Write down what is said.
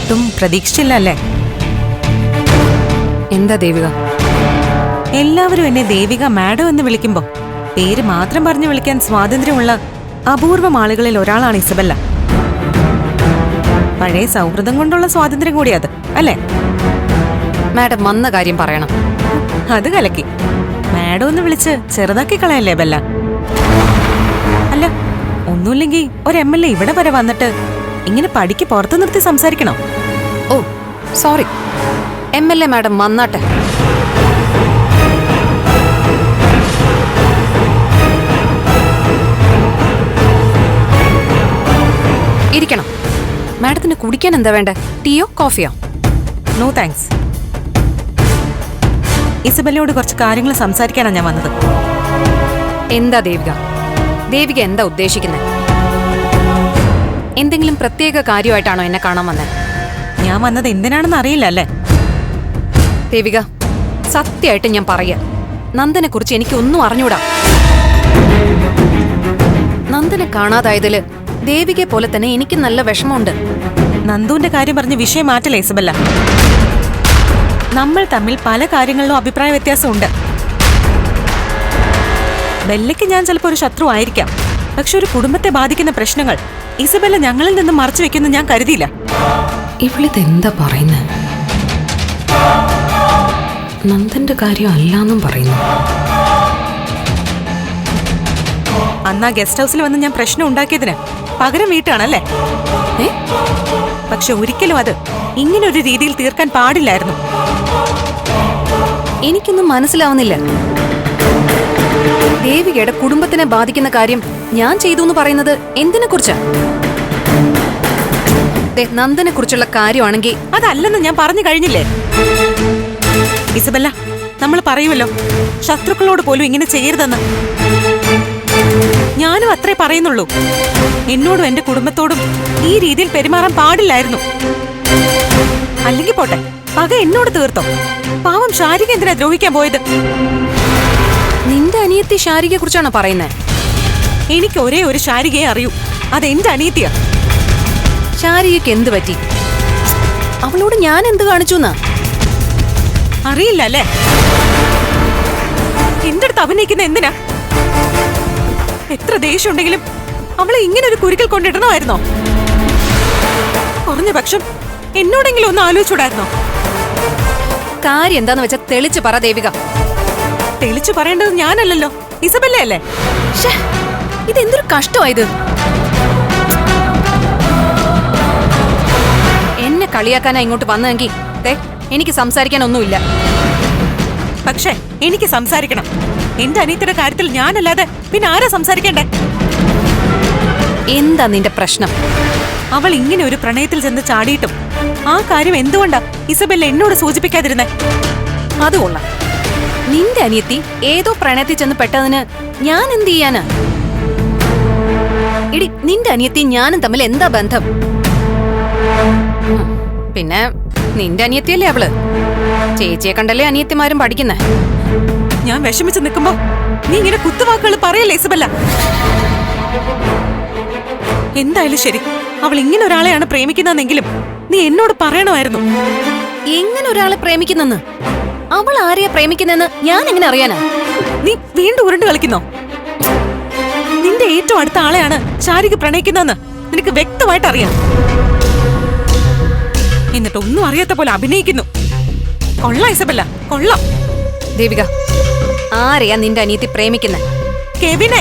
ഒട്ടും പ്രതീക്ഷിച്ചില്ല അല്ലേ? എന്താ ദേവിക? എല്ലാവരും എന്നെ ദേവിക മാഡം എന്ന് വിളിക്കുമ്പോ പേര് മാത്രം പറഞ്ഞു വിളിക്കാൻ സ്വാതന്ത്ര്യമുള്ള അപൂർവം ആളുകളിൽ ഒരാളാണ് ഇസബെല്ല. പഴയ സൗഹൃദം കൊണ്ടുള്ള സ്വാതന്ത്ര്യം കൂടി അത് അല്ലേ? മാഡം വന്ന കാര്യം പറയണം. അത് കലക്കി. മാഡം ഒന്ന് വിളിച്ച് ചെറുതാക്കി കളയല്ലേ ബെല്ല? അല്ല, ഒന്നുമില്ലെങ്കിൽ ഒരു MLA ഇവിടെ വരെ വന്നിട്ട് ഇങ്ങനെ പടിക്ക് പുറത്തു നിർത്തി സംസാരിക്കണോ? ഓ സോറി, MLA മാഡം വന്നാട്ടെ. ഇരിക്കണം. മാഡത്തിന് കുടിക്കാൻ എന്താ വേണ്ടേ? ടീയോ കോഫിയോ? No thanks. ഇസബെല്ലയോട് കുറച്ച് കാര്യങ്ങൾ സംസാരിക്കാനാണ് ഞാൻ വന്നത്. എന്താ ദേവിക? ദേവിക എന്താ ഉദ്ദേശിക്കുന്നത്? എന്തെങ്കിലും പ്രത്യേക കാര്യമായിട്ടാണോ എന്നെ കാണാൻ വന്നത്? ഞാൻ വന്നത് എന്തിനാണെന്ന് അറിയില്ല അല്ലേ? ദേവിക, സത്യമായിട്ട് ഞാൻ പറയാ, നന്ദനെ കുറിച്ച് എനിക്ക് ഒന്നും അറിഞ്ഞൂടാ. നന്ദനെ കാണാതായതില് ദേവികയെ പോലെ തന്നെ എനിക്ക് നല്ല വിഷമമുണ്ട്. നന്ദുവിന്റെ കാര്യം പറഞ്ഞ് വിഷയം മാറ്റില്ല ഇസബെല്ല. നമ്മൾ തമ്മിൽ പല കാര്യങ്ങളിലും അഭിപ്രായ വ്യത്യാസമുണ്ട്. ബെല്ലയ്ക്ക് ഞാൻ ചിലപ്പോൾ ഒരു ശത്രു ആയിരിക്കാം, പക്ഷെ ഒരു കുടുംബത്തെ ബാധിക്കുന്ന പ്രശ്നങ്ങൾ ഇസബെല്ല ഞങ്ങളിൽ നിന്ന് മറച്ചു വെക്കുന്ന ഞാൻ കരുതിയില്ല. ഇവളിതെന്താ പറയുന്നത്? നന്ദന്റെ കാര്യം അല്ലാന്നും പറയുന്നു. അന്ന് ആ ഗസ്റ്റ് ഹൗസിൽ വന്ന് ഞാൻ പ്രശ്നം ഉണ്ടാക്കിയതിന് പകരം വീട്ടാണല്ലേ? പക്ഷെ ഒരിക്കലും അത് ഇങ്ങനൊരു രീതിയിൽ തീർക്കാൻ പാടില്ലായിരുന്നു. എനിക്കൊന്നും മനസ്സിലാവുന്നില്ല. ദേവികയുടെ കുടുംബത്തിനെ ബാധിക്കുന്ന കാര്യം ഞാൻ ചെയ്തു എന്ന് പറയുന്നത് എന്തിനെ കുറിച്ചാ? നന്ദനെ കുറിച്ചുള്ള കാര്യമാണെങ്കിൽ അതല്ലെന്ന് ഞാൻ പറഞ്ഞു കഴിഞ്ഞില്ലേ ഇസബെല്ല? നമ്മൾ പറയുമല്ലോ, ശത്രുക്കളോട് പോലും ഇങ്ങനെ ചെയ്യരുതെന്ന്. ഞാനും അത്രേ പറയുന്നുള്ളൂ. എന്നോടും എന്റെ കുടുംബത്തോടും ഈ രീതിയിൽ പെരുമാറാൻ പാടില്ലായിരുന്നു. അല്ലെങ്കിൽ പോട്ടെ, പക എന്നോട് തീർത്തോ? പാവം ശാരിക എന്തിനാ ദ്രോഹിക്കാൻ പോയത്? നിന്റെ അനിയത്തി ശാരികയെ കുറിച്ചാണോ പറയുന്നത്? എനിക്ക് ഒരേ ഒരു ശാരികയെ അറിയൂ, അത് എന്റെ അനിയത്തിയാ. ശാരികയ്ക്ക് എന്ത് പറ്റി? അവളോട് ഞാൻ എന്ത് കാണിച്ചു എന്നാ? അറിയില്ല അല്ലേ? എന്റെ അടുത്ത് അഭിനയിക്കുന്ന എന്തിനാ? എത്ര ദേഷ്യം ഉണ്ടെങ്കിലും അവളെ ഇങ്ങനെ ഒരു കുരുക്കൽ കൊണ്ടിടണമായിരുന്നോ? കുറഞ്ഞ പക്ഷം എന്നോടെങ്കിലും ഒന്ന് ആലോചിച്ചൂടായിരുന്നോ? കാര്യം എന്താന്ന് വെച്ചാ തെളിച്ചു പറ ദേവിക. തെളിച്ചു പറയേണ്ടത് ഞാനല്ലല്ലോ, ഇസബെല്ല അല്ലേ? ഇതെന്തൊരു കഷ്ടമായത്. എന്നെ കളിയാക്കാനാ ഇങ്ങോട്ട് വന്നതെങ്കിൽ എനിക്ക് സംസാരിക്കാനൊന്നുമില്ല. പക്ഷേ എനിക്ക് സംസാരിക്കണം. എന്റെ അനിയത്തിയുടെ കാര്യത്തിൽ ഞാനല്ലാതെ പിന്നെ ആരാ സംസാരിക്കണ്ടേ? എന്താ നിന്റെ പ്രശ്നം? അവൾ ഇങ്ങനെ ഒരു പ്രണയത്തിൽ ചെന്ന് ചാടിയിട്ടും ആ കാര്യം എന്തുകൊണ്ടാ ഇസബെല്ല എന്നോട് സൂചിപ്പിക്കാതിരുന്നേ? അതുകൊള്ളാം. നിന്റെ അനിയത്തി ഏതോ പ്രണയത്തിൽ ചെന്ന് പെട്ടതിന് ഞാൻ എന്ത് ചെയ്യാനാ? ഇടി, നിന്റെ അനിയത്തി ഞാനും തമ്മിൽ എന്താ ബന്ധം? പിന്നെ നിന്റെ അനിയത്തിയല്ലേ അവള്? ചേച്ചിയെ കണ്ടല്ലേ അനിയത്തിമാരും പഠിക്കുന്നേ. ഞാൻ വിഷമിച്ച് നിൽക്കുമ്പോ നീ ഇങ്ങനെ കുത്തുവാക്കുകൾ പറയല്ലേ ഇസബെല്ല? എന്തായാലും ശരി, അവൾ ഇങ്ങനെ ഒരാളെയാണ് പ്രേമിക്കുന്നതെങ്കിലും നീ എന്നോട് പറയണമായിരുന്നു. എങ്ങനെ ഒരാളെ പ്രേമിക്കുന്നെന്ന്? അവൾ ആരെയാ പ്രേമിക്കുന്നെന്ന് ഞാൻ എങ്ങനെ അറിയാനാ? നീ വീണ്ടും ഉരുണ്ട് കളിക്കുന്നോ? നിന്റെ ഏറ്റവും അടുത്ത ആളെയാണ് ശാരിക പ്രണയിക്കുന്നതെന്ന് നിനക്ക് വ്യക്തമായിട്ട് അറിയാം. എന്നിട്ട് ഒന്നും അറിയാത്ത പോലെ അഭിനയിക്കുന്നു. കൊള്ളാം ഇസബെല്ല, കൊള്ളാം. ദേവിക, ആരെയാ നിന്റെ അനിയത്തി പ്രേമിക്കുന്നെ? കെവിനെ.